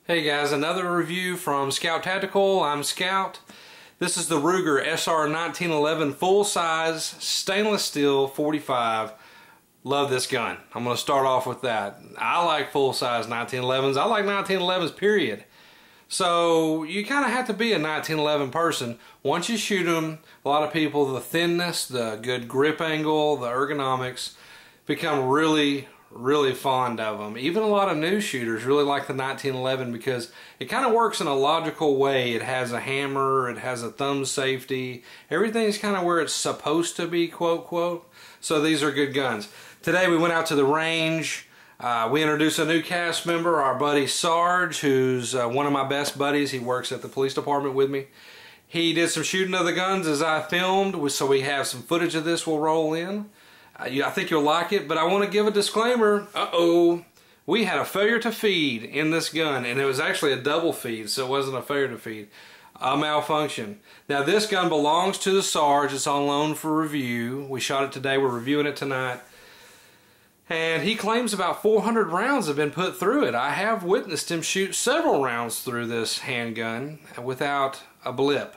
Hey guys, another review from Scout Tactical. I'm Scout. This is the Ruger SR1911 full-size stainless steel 45. Love this gun. I'm going to start off with that. I like full-size 1911s. I like 1911s, period. So you kind of have to be a 1911 person. Once you shoot them, a lot of people, the thinness, the good grip angle, the ergonomics, become really fond of them. Even a lot of new shooters really like the 1911 because it kind of works in a logical way. It has a hammer, it has a thumb safety, everything's kind of where it's supposed to be, quote quote. So these are good guns. Today we went out to the range. We introduced a new cast member, our buddy Sarge, who's one of my best buddies. He works at the police department with me. He did some shooting of the guns as I filmed, so we have some footage of this we'll roll in. I think you'll like it, but I want to give a disclaimer. We had a failure to feed in this gun, and it was actually a double feed, so it wasn't a failure to feed. A malfunction. Now this gun belongs to the Sarge. It's on loan for review. We shot it today. We're reviewing it tonight. And he claims about 400 rounds have been put through it. I have witnessed him shoot several rounds through this handgun without a blip.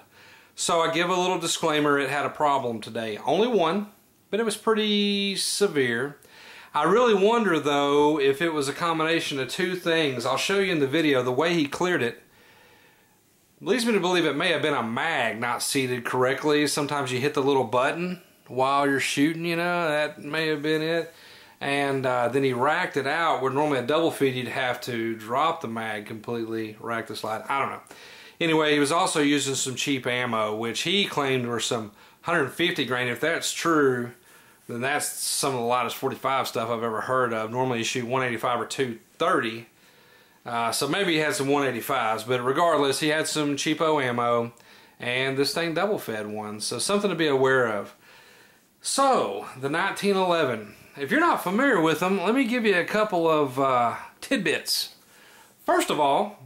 So I give a little disclaimer. It had a problem today. Only one, but it was pretty severe. I really wonder though if it was a combination of two things. I'll show you in the video the way he cleared it. Leads me to believe it may have been a mag not seated correctly. Sometimes you hit the little button while you're shooting, you know, that may have been it. And then he racked it out where normally a double feed you'd have to drop the mag completely, rack the slide. I don't know. Anyway, he was also using some cheap ammo, which he claimed were some 150 grain. If that's true, then that's some of the lightest 45 stuff I've ever heard of. Normally you shoot 185 or 230. So maybe he had some 185s, but regardless, he had some cheapo ammo, and this thing double fed one. So something to be aware of. So, the 1911. If you're not familiar with them, let me give you a couple of tidbits. First of all,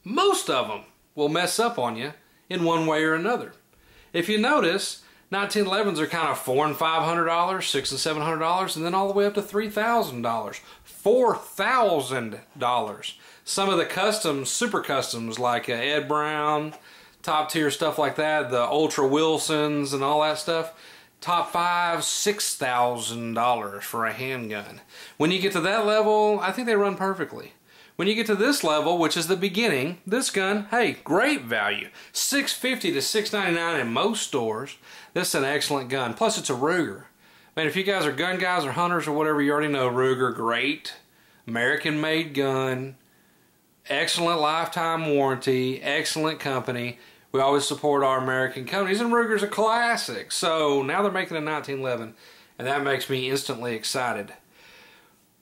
most of them will mess up on you in one way or another. If you notice, 1911s are kind of $400 and $500, $600 and $700, and then all the way up to $3,000, $4,000. Some of the customs, super customs, like Ed Brown, top tier stuff like that, the Ultra Wilsons and all that stuff, top $5,000, $6,000 for a handgun. When you get to that level, I think they run perfectly. When you get to this level, which is the beginning, this gun, hey, great value. $650 to $699 in most stores. This is an excellent gun. Plus, it's a Ruger. Man, if you guys are gun guys or hunters or whatever, you already know Ruger, great. American-made gun. Excellent lifetime warranty. Excellent company. We always support our American companies, and Ruger's a classic. So now they're making a 1911, and that makes me instantly excited.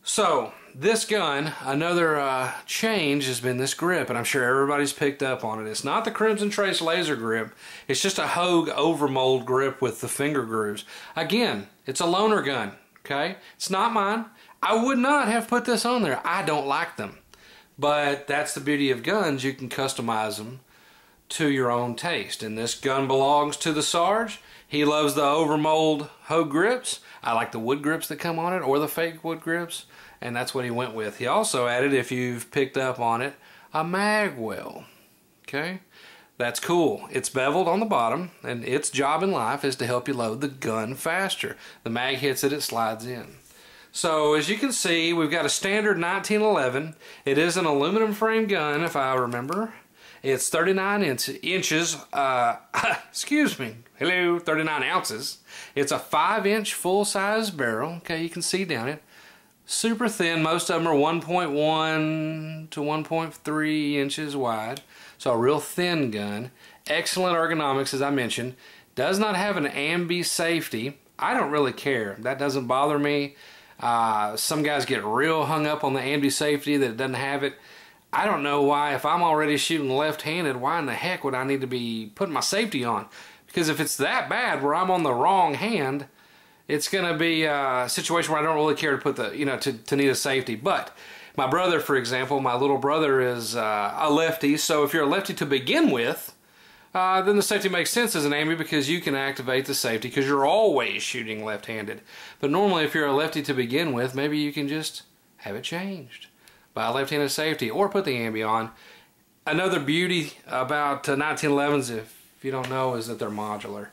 So this gun, another change has been this grip, and I'm sure everybody's picked up on it. It's not the Crimson Trace laser grip. It's just a Hogue overmold grip with the finger grooves. Again, it's a loaner gun, okay? It's not mine. I would not have put this on there. I don't like them. But that's the beauty of guns. You can customize them to your own taste, and this gun belongs to the Sarge. He loves the overmold Hogue grips. I like the wood grips that come on it, or the fake wood grips, and that's what he went with. He also added, if you've picked up on it, a mag well. Okay, that's cool. It's beveled on the bottom, and its job in life is to help you load the gun faster. The mag hits it, it slides in. So as you can see, we've got a standard 1911. It is an aluminum frame gun, if I remember. It's 39 inches, excuse me, hello, 39 ounces. It's a 5-inch full-size barrel. Okay, you can see down it. Super thin. Most of them are 1.1 to 1.3 inches wide. So a real thin gun. Excellent ergonomics, as I mentioned. Does not have an ambi safety. I don't really care. That doesn't bother me. Some guys get real hung up on the ambi safety that it doesn't have it. I don't know why, if I'm already shooting left-handed, why in the heck would I need to be putting my safety on? Because if it's that bad where I'm on the wrong hand, it's going to be a situation where I don't really care to put the, you know, to need a safety. But my brother, for example, my little brother is a lefty, so if you're a lefty to begin with, then the safety makes sense as an ambi because you can activate the safety because you're always shooting left-handed. But normally if you're a lefty to begin with, maybe you can just have it changed. buy a left-handed safety, or put the ambi on. Another beauty about 1911s, if you don't know, is that they're modular.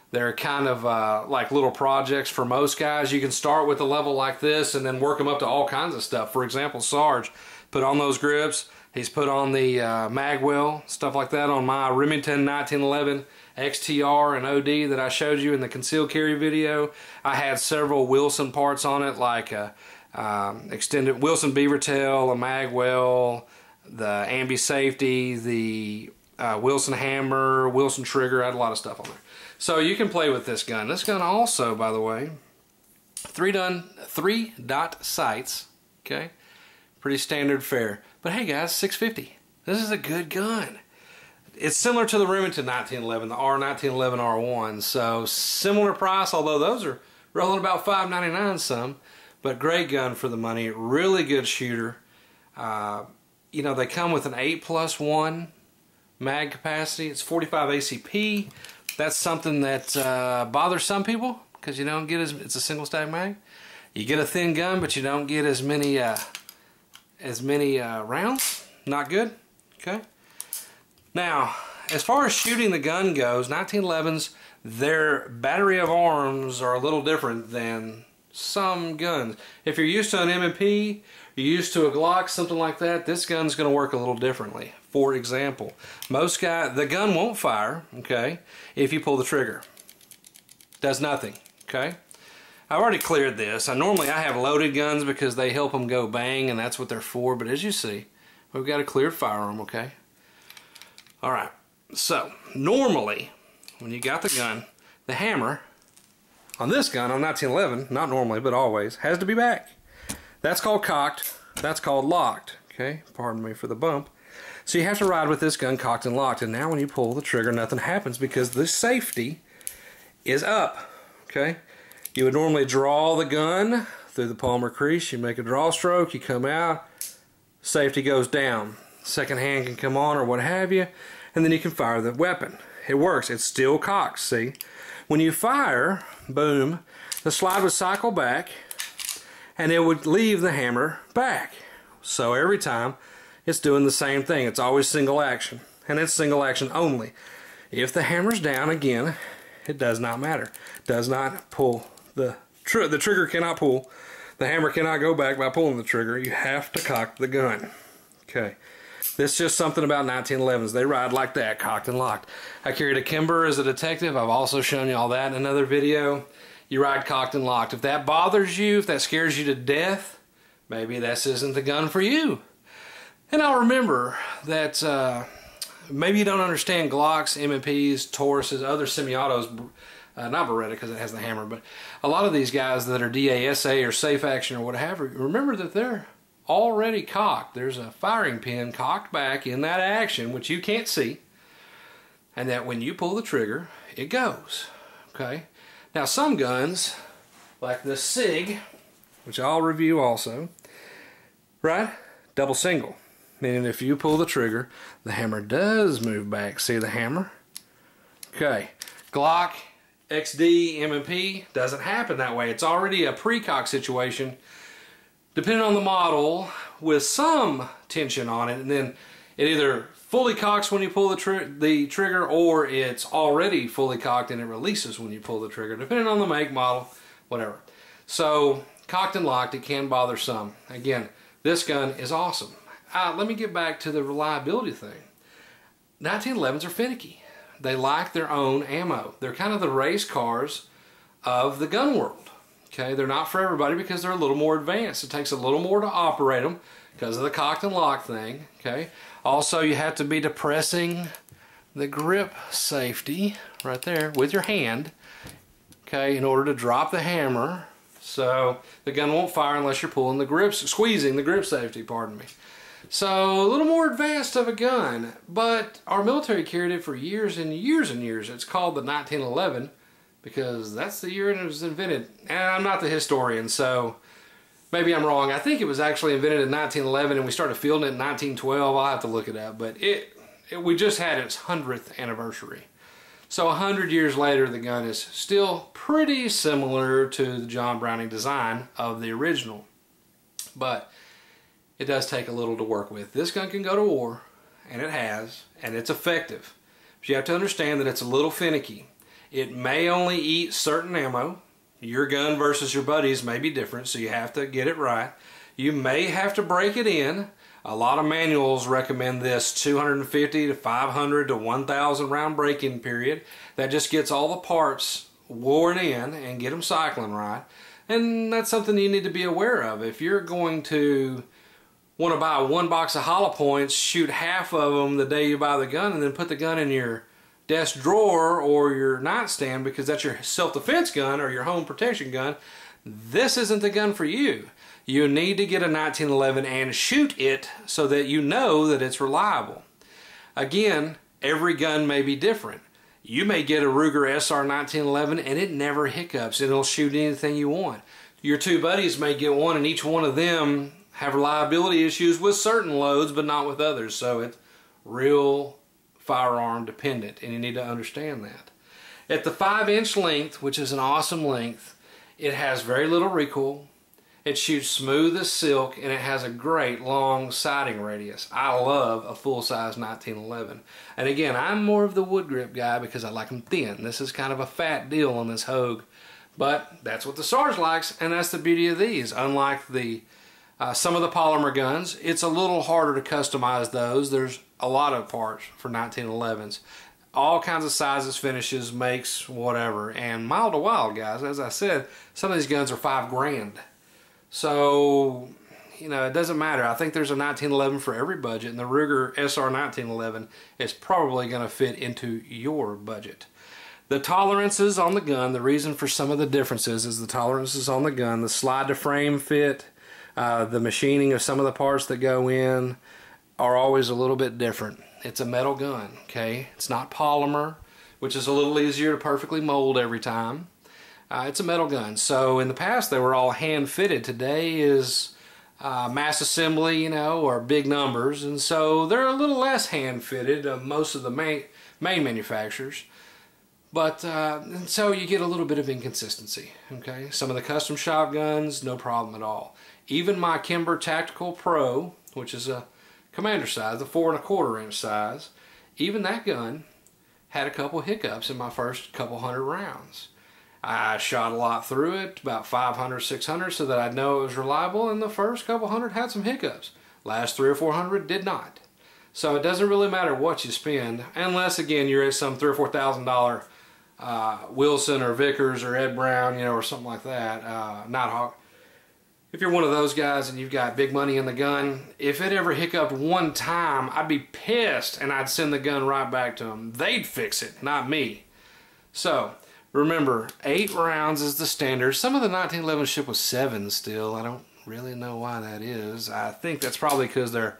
They're kind of like little projects for most guys. You can start with a level like this and then work them up to all kinds of stuff. For example, Sarge put on those grips. He's put on the mag well, stuff like that on my Remington 1911 XTR and OD that I showed you in the concealed carry video. I had several Wilson parts on it, like extended Wilson beaver tail, a mag well, the ambi safety, the Wilson hammer, Wilson trigger. I had a lot of stuff on there. So you can play with this gun. This gun also, by the way, three dot sights. Okay, pretty standard fare. But hey guys, $650. This is a good gun. It's similar to the Remington 1911, the R1911 R1. So similar price, although those are rolling about $5.99 some. But great gun for the money. Really good shooter. You know, they come with an 8+1 mag capacity. It's 45 ACP. That's something that bothers some people because you don't get it's a single stack mag. You get a thin gun, but you don't get as many rounds. Not good. Okay. Now, as far as shooting the gun goes, 1911s, their battery of arms are a little different than some guns. If you're used to an M&P, you're used to a Glock, something like that, this gun's going to work a little differently. For example, the gun won't fire, okay, if you pull the trigger. Does nothing, okay? I've already cleared this. Normally I have loaded guns because they help them go bang, and that's what they're for, but as you see, we've got a cleared firearm, okay? Alright, so normally, when you got the gun, the hammer on this gun, on 1911, not normally, but always, has to be back. That's called cocked. That's called locked. Okay, pardon me for the bump. So you have to ride with this gun cocked and locked. And now when you pull the trigger, nothing happens because the safety is up. Okay, you would normally draw the gun through the palmar crease. You make a draw stroke. You come out. Safety goes down. Second hand can come on or what have you. And then you can fire the weapon. It works. It's still cocked. See? When you fire, boom, the slide would cycle back and it would leave the hammer back. So every time it's doing the same thing. It's always single action, and it's single action only. If the hammer's down, again, it does not matter. Does not pull the trigger cannot pull. The hammer cannot go back by pulling the trigger. You have to cock the gun. Okay. This is just something about 1911s. They ride like that, cocked and locked. I carried a Kimber as a detective. I've also shown you all that in another video. You ride cocked and locked. If that bothers you, if that scares you to death, maybe this isn't the gun for you. And I'll remember that maybe you don't understand Glocks, M&Ps, Tauruses, other semi-autos, not Beretta because it has the hammer, but a lot of these guys that are DASA or safe action or whatever, remember that they're already cocked. There's a firing pin cocked back in that action, which you can't see, and that when you pull the trigger, it goes. Okay. Now some guns, like the SIG, which I'll review also, right? Double single, meaning if you pull the trigger, the hammer does move back. See the hammer? Okay. Glock, XD, M&P doesn't happen that way. It's already a pre-cock situation, depending on the model, with some tension on it, and then it either fully cocks when you pull the trigger, or it's already fully cocked and it releases when you pull the trigger, depending on the make, model, whatever. So cocked and locked, it can bother some. Again, this gun is awesome. Let me get back to the reliability thing. 1911s are finicky. They like their own ammo. They're kind of the race cars of the gun world. Okay, they're not for everybody because they're a little more advanced. It takes a little more to operate them because of the cocked and locked thing. Okay. Also, you have to be depressing the grip safety right there with your hand. Okay, in order to drop the hammer. So the gun won't fire unless you're pulling the grips, squeezing the grip safety, pardon me. So a little more advanced of a gun, but our military carried it for years and years and years. It's called the 1911 because that's the year it was invented. And I'm not the historian, so maybe I'm wrong. I think it was actually invented in 1911 and we started fielding it in 1912. I'll have to look it up, but we just had its 100th anniversary. So 100 years later, the gun is still pretty similar to the John Browning design of the original. But it does take a little to work with. This gun can go to war, and it has, and it's effective. But you have to understand that it's a little finicky. It may only eat certain ammo. Your gun versus your buddy's may be different, so you have to get it right. You may have to break it in. A lot of manuals recommend this 250 to 500 to 1,000 round break-in period. That just gets all the parts worn in and get them cycling right. And that's something you need to be aware of. If you're going to want to buy one box of hollow points, shoot half of them the day you buy the gun, and then put the gun in your desk drawer or your nightstand because that's your self-defense gun or your home protection gun, this isn't the gun for you. You need to get a 1911 and shoot it so that you know that it's reliable. Again, every gun may be different. You may get a Ruger SR1911 and it never hiccups and it'll shoot anything you want. Your two buddies may get one and each one of them have reliability issues with certain loads but not with others, so it's real firearm dependent and you need to understand that. At the 5-inch length, which is an awesome length, it has very little recoil. It shoots smooth as silk and it has a great long sighting radius. I love a full-size 1911. And again, I'm more of the wood grip guy because I like them thin. This is kind of a fat deal on this Hogue. But that's what the Sarge likes, and that's the beauty of these. Unlike the some of the polymer guns, it's a little harder to customize those. There's a lot of parts for 1911s. All kinds of sizes, finishes, makes, whatever. And mild to wild, guys. As I said, some of these guns are $5 grand. So, you know, it doesn't matter. I think there's a 1911 for every budget, and the Ruger SR1911 is probably going to fit into your budget. The tolerances on the gun, the reason for some of the differences is the tolerances on the gun, the slide to frame fit, the machining of some of the parts that go in are always a little bit different. It's a metal gun, okay? It's not polymer, which is a little easier to perfectly mold every time. It's a metal gun. So in the past they were all hand fitted. Today is mass assembly, you know, or big numbers, and so they're a little less hand fitted, most of the main manufacturers. But so you get a little bit of inconsistency, okay? Some of the custom shop guns, no problem at all. Even my Kimber Tactical Pro, which is a commander size, the 4 1/4 inch size, even that gun had a couple hiccups in my first couple hundred rounds. I shot a lot through it, about 500, 600, so that I'd know it was reliable, and the first couple hundred had some hiccups. Last 300 or 400 did not. So it doesn't really matter what you spend, unless, again, you're at some $3,000 or $4,000 Wilson or Vickers or Ed Brown, you know, or something like that, Nighthawk. If you're one of those guys and you've got big money in the gun, if it ever hiccuped one time, I'd be pissed and I'd send the gun right back to them. They'd fix it, not me. So, remember, 8 rounds is the standard. Some of the 1911 ship was 7 still. I don't really know why that is. I think that's probably because they're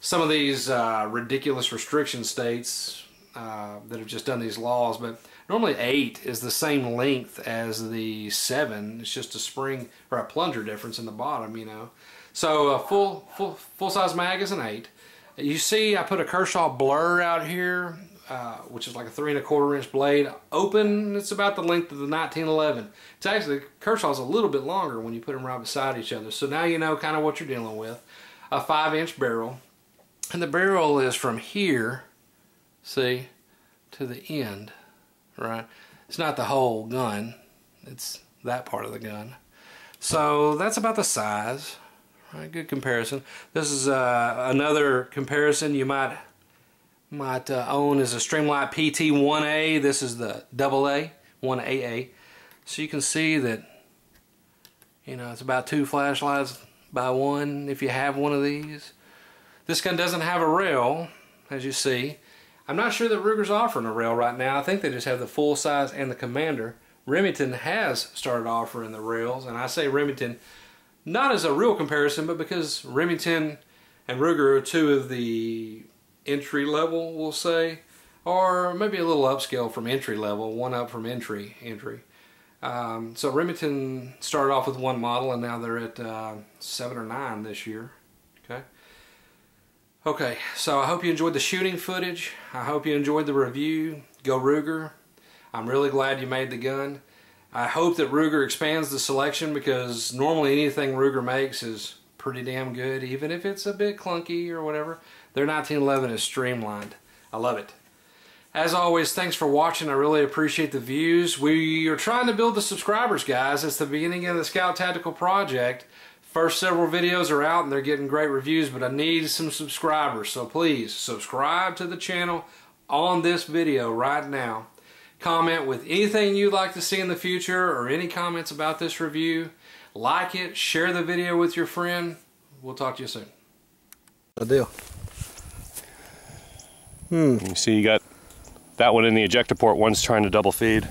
some of these ridiculous restriction states that have just done these laws, but normally 8 is the same length as the 7. It's just a spring or a plunger difference in the bottom, you know. So a full size mag is an 8. You see, I put a Kershaw Blur out here, which is like a 3 1/4 inch blade. Open, it's about the length of the 1911. It's actually, Kershaw's a little bit longer when you put them right beside each other. So now you know kind of what you're dealing with. A 5-inch barrel. And the barrel is from here, see, to the end, right? It's not the whole gun, it's that part of the gun. So that's about the size, right? Good comparison. This is another comparison you might own is a Streamlight PT-1A. This is the AA, 1AA. So you can see that, you know, it's about 2 flashlights by 1 if you have one of these. This gun doesn't have a rail, as you see. I'm not sure that Ruger's offering a rail right now. I think they just have the full size and the Commander. Remington has started offering the rails, and I say Remington not as a real comparison, but because Remington and Ruger are 2 of the entry level, we'll say, or maybe a little upscale from entry level, 1 up from entry. So Remington started off with 1 model, and now they're at 7 or 9 this year. Okay, so I hope you enjoyed the shooting footage. I hope you enjoyed the review. Go Ruger. I'm really glad you made the gun. I hope that Ruger expands the selection, because normally anything Ruger makes is pretty damn good, even if it's a bit clunky or whatever. Their 1911 is streamlined. I love it. As always, thanks for watching. I really appreciate the views. We are trying to build the subscribers, guys. It's the beginning of the Scout Tactical project. First several videos are out and they're getting great reviews, but I need some subscribers. So please subscribe to the channel on this video right now. Comment with anything you'd like to see in the future or any comments about this review. Like it, share the video with your friend. We'll talk to you soon. Good deal. You see you got that one in the ejector port, one's trying to double feed.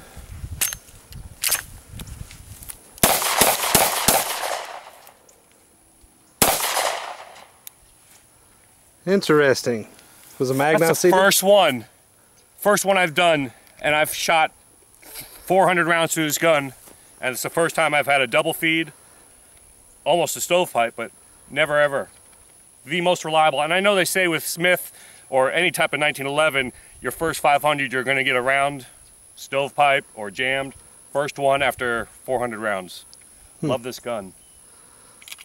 Interesting. Was a mag not That's the seated? first one I've done, and I've shot 400 rounds through this gun, and it's the first time I've had a double feed, almost a stovepipe, but never ever. The most reliable, and I know they say with Smith or any type of 1911, your first 500 you're going to get a round stovepipe or jammed. First one after 400 rounds. Love this gun.